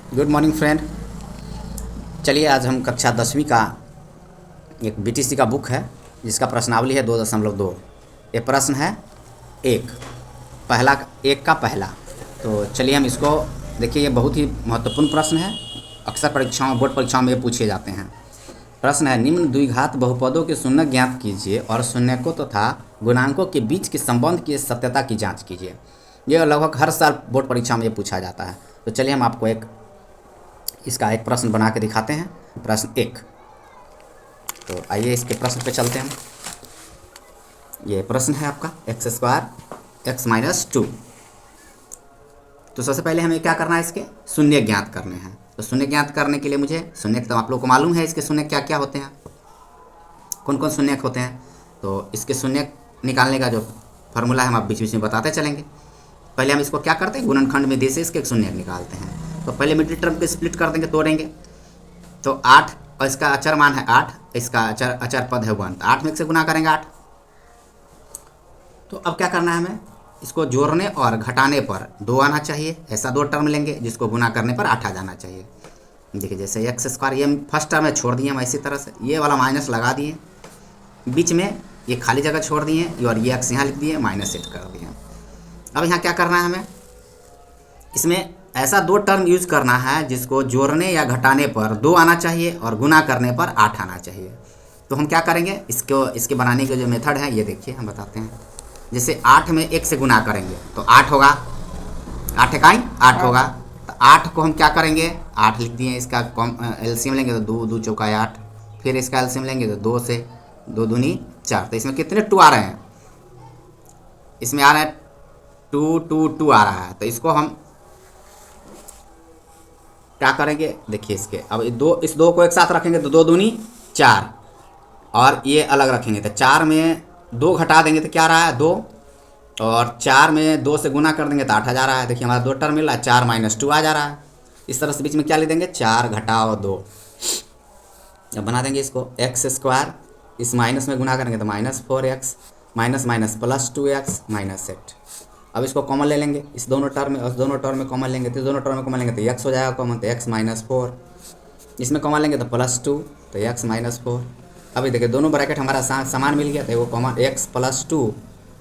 Good morning friend. चलिए आज हम कक्षा 10वीं का एक बीटीसी का बुक है जिसका प्रश्नावली है 2.2। ये प्रश्न है एक पहला एक का पहला। तो चलिए हम इसको देखिए, ये बहुत ही महत्वपूर्ण प्रश्न है। अक्सर परीक्षाओं बोर्ड परीक्षाओं में ये पूछे जाते हैं। प्रश्न है निम्न द्विघात बहुपदों के शून्य ज्ञात कीजिए और शून्यकों तथा गुणांकों के बीच के संबंध की सत्यता की जाँच कीजिए। ये लगभग हर साल बोर्ड परीक्षा में ये पूछा जाता है। तो चलिए हम आपको इसका एक प्रश्न बना के दिखाते हैं। प्रश्न एक। तो आइए इसके प्रश्न पे चलते हैं। ये प्रश्न है आपका x² x-2। तो सबसे पहले हमें क्या करना है, इसके शून्य ज्ञात करने हैं। तो शून्य ज्ञात करने के लिए मुझे शून्य, तो आप लोग को मालूम है इसके शून्य क्या क्या होते हैं, कौन कौन शून्य होते हैं। तो इसके शून्य निकालने का जो फार्मूला है हम आप बीच बीच में बताते चलेंगे। पहले हम इसको क्या करते हैं, गुणनखंड में दे से इसके शून्य निकालते हैं। तो पहले मिडिल टर्म को स्प्लिट कर देंगे, तोड़ेंगे। तो 8 और इसका अचर मान है 8, इसका अचर पद है 1, तो 8 में से गुना करेंगे 8। तो अब क्या करना है, हमें इसको जोड़ने और घटाने पर 2 आना चाहिए। ऐसा 2 टर्म लेंगे जिसको गुना करने पर 8 आ जाना चाहिए। देखिए जैसे x², ये फर्स्ट टर्म में छोड़ दिए हम इसी तरह से, ये वाला माइनस लगा दिए, बीच में ये खाली जगह छोड़ दिए और ये x यहाँ लिख दिए, माइनस सेट कर दिए। अब यहाँ क्या करना है, हमें इसमें ऐसा 2 टर्म यूज करना है जिसको जोड़ने या घटाने पर 2 आना चाहिए और गुना करने पर 8 आना चाहिए। तो हम क्या करेंगे, इसके बनाने के जो मेथड है ये देखिए हम बताते हैं। जैसे 8 में 1 से गुना करेंगे तो 8 होगा, 8 इकाई 8 होगा। तो 8 को हम क्या करेंगे, 8 लिख दिए, इसका एलसीएम लेंगे तो 2 2 चौका 8, फिर इसका एलसीएम लेंगे तो 2 से 2 दूनी 4। तो इसमें कितने 2 आ रहे हैं, इसमें आ रहा है 2 2 2 आ रहा है। तो इसको हम क्या करेंगे, देखिए इसके अब इस 2 को एक साथ रखेंगे तो 2 दूनी 4, और ये अलग रखेंगे तो 4 में 2 घटा देंगे तो क्या रहा है 2, और 4 में 2 से गुना कर देंगे तो 8 आ जा रहा है। देखिए हमारा 2 टर्म मिल रहा है, 4 - 2 आ जा रहा है। इस तरह से बीच में क्या लिख देंगे, 4 घटाओ 2। अब बना देंगे इसको x², इस माइनस में गुना करेंगे तो -4x, माइनस माइनस +2x -8। अब इसको कॉमन ले लेंगे, इस दोनों टर्म में, उस दोनों टर्म में कॉमन लेंगे तो दोनों टर्म में कॉमन लेंगे तो x हो जाएगा कॉमन, तो x -4। इसमें कॉमन लेंगे तो +2, तो x -4। अभी देखिए दोनों ब्रैकेट हमारा समान मिल गया, तो वो कॉमन x +2,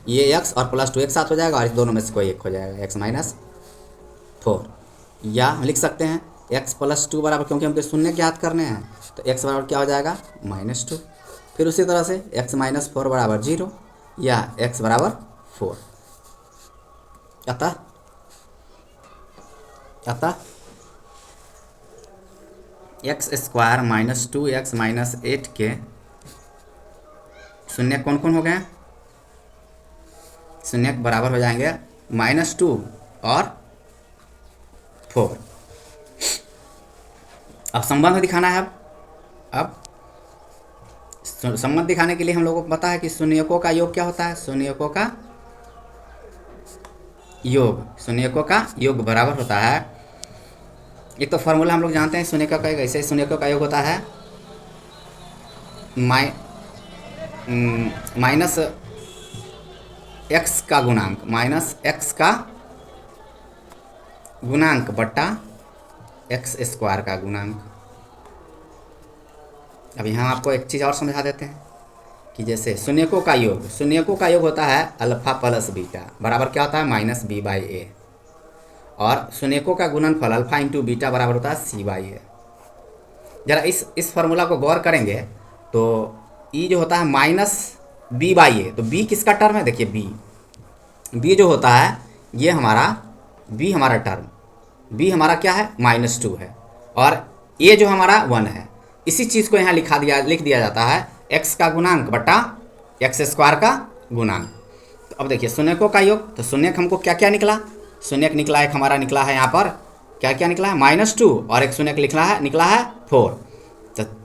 ये x और +2 एक साथ हो जाएगा और इस दोनों में से कोई एक हो जाएगा, x -4। या हम लिख सकते हैं x +2 बराबर, क्योंकि हमको शून्य ज्ञात करने हैं तो x बराबर क्या हो जाएगा -2। फिर उसी तरह से x -4 बराबर 0 या x बराबर 4। अतः x² -2x -8 के शून्य कौन कौन हो गए, शून्य बराबर हो जाएंगे -2 और 4। अब संबंध दिखाना है। अब संबंध दिखाने के लिए हम लोगों को पता है कि शून्यकों का योग क्या होता है, शून्यकों का योग बराबर होता है, एक तो फॉर्मूला हम लोग जानते हैं शून्यकों का, ऐसे शून्यकों का योग होता है माइनस x का गुणांक बट्टा x² का गुणांक। अब यहाँ आपको एक चीज़ और समझा देते हैं कि जैसे शून्यकों का योग होता है अल्फा प्लस बीटा बराबर क्या होता है -b/a, और शून्यकों का गुणनफल अल्फा × बीटा बराबर होता है c/a। जरा इस फार्मूला को गौर करेंगे तो ई जो होता है -b/a, तो b किसका टर्म है, देखिए b जो होता है ये हमारा टर्म, b हमारा क्या है -2 है, और a जो हमारा 1 है। इसी चीज़ को यहाँ लिख दिया जाता है x का गुणांक बटा x² का गुणांक। तो अब देखिए शून्यकों का योग, तो शून्यक हमको क्या क्या निकला, शून्यक निकला एक हमारा निकला है यहाँ पर क्या क्या निकला है -2, और एक शून्यक निकला है 4।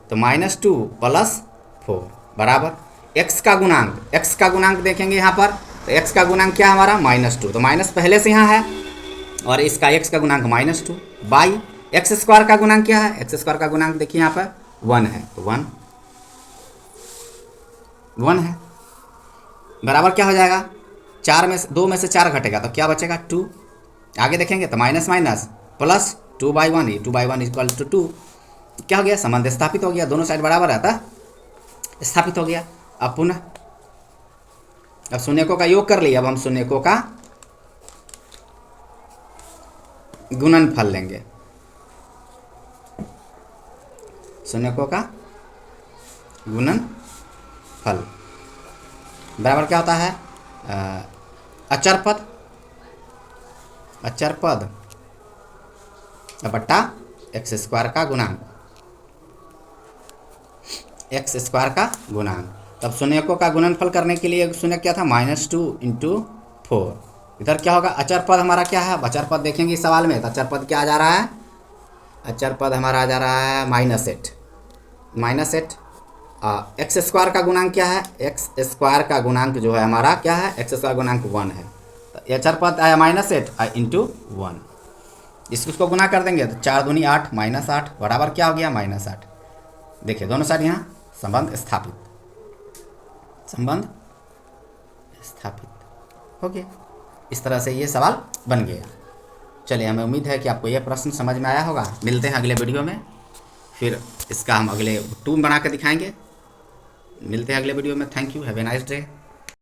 तो -2 + 4 बराबर x का गुणांक देखेंगे यहाँ पर, तो x का गुणांक क्या है हमारा -2, तो माइनस पहले से यहाँ है, और इसका x का गुणांक -2 बाई x² का गुणांक क्या है, x² का गुणांक देखिए यहाँ पर 1 है, तो 1 है बराबर क्या हो जाएगा, 2 में से 4 घटेगा तो क्या बचेगा 2। आगे देखेंगे तो माइनस माइनस 2/1, ये 2/1 इक्वल टू 2। क्या हो गया, संबंध स्थापित हो गया, दोनों साइड बराबर रहता स्थापित हो गया। अब पुनः अब शून्यकों का योग कर लिया, अब हम शून्यकों का गुणनफल लेंगे। शून्यकों का गुणनफल बराबर क्या होता है, अचर पद बट्टा एक्स स्क्वायर का गुणांक, एक्स स्क्वायर का गुणांक। तब शून्यकों का गुणनफल करने के लिए शून्य क्या था, -2 × 4। इधर क्या होगा, अचर पद हमारा क्या है, अचर पद देखेंगे इस सवाल में, तो अचर पद क्या आ जा रहा है, अचर पद हमारा आ जा रहा है -8। एक्स स्क्वायर का गुणांक क्या है, एक्स स्क्वायर का गुणांक जो है हमारा क्या है, एक्स स्क्वायर गुणांक 1 है। तो अचर पद आया -8 × 1, इसको गुना कर देंगे तो 4 दूनी 8 -8 बराबर क्या हो गया, -8। देखिए दोनों साइड यहाँ संबंध स्थापित हो गया। इस तरह से ये सवाल बन गया। चलिए, हमें उम्मीद है कि आपको यह प्रश्न समझ में आया होगा। मिलते हैं अगले वीडियो में, फिर इसका हम अगले 2 बना कर दिखाएंगे। मिलते हैं अगले वीडियो में। Thank you, have a nice day.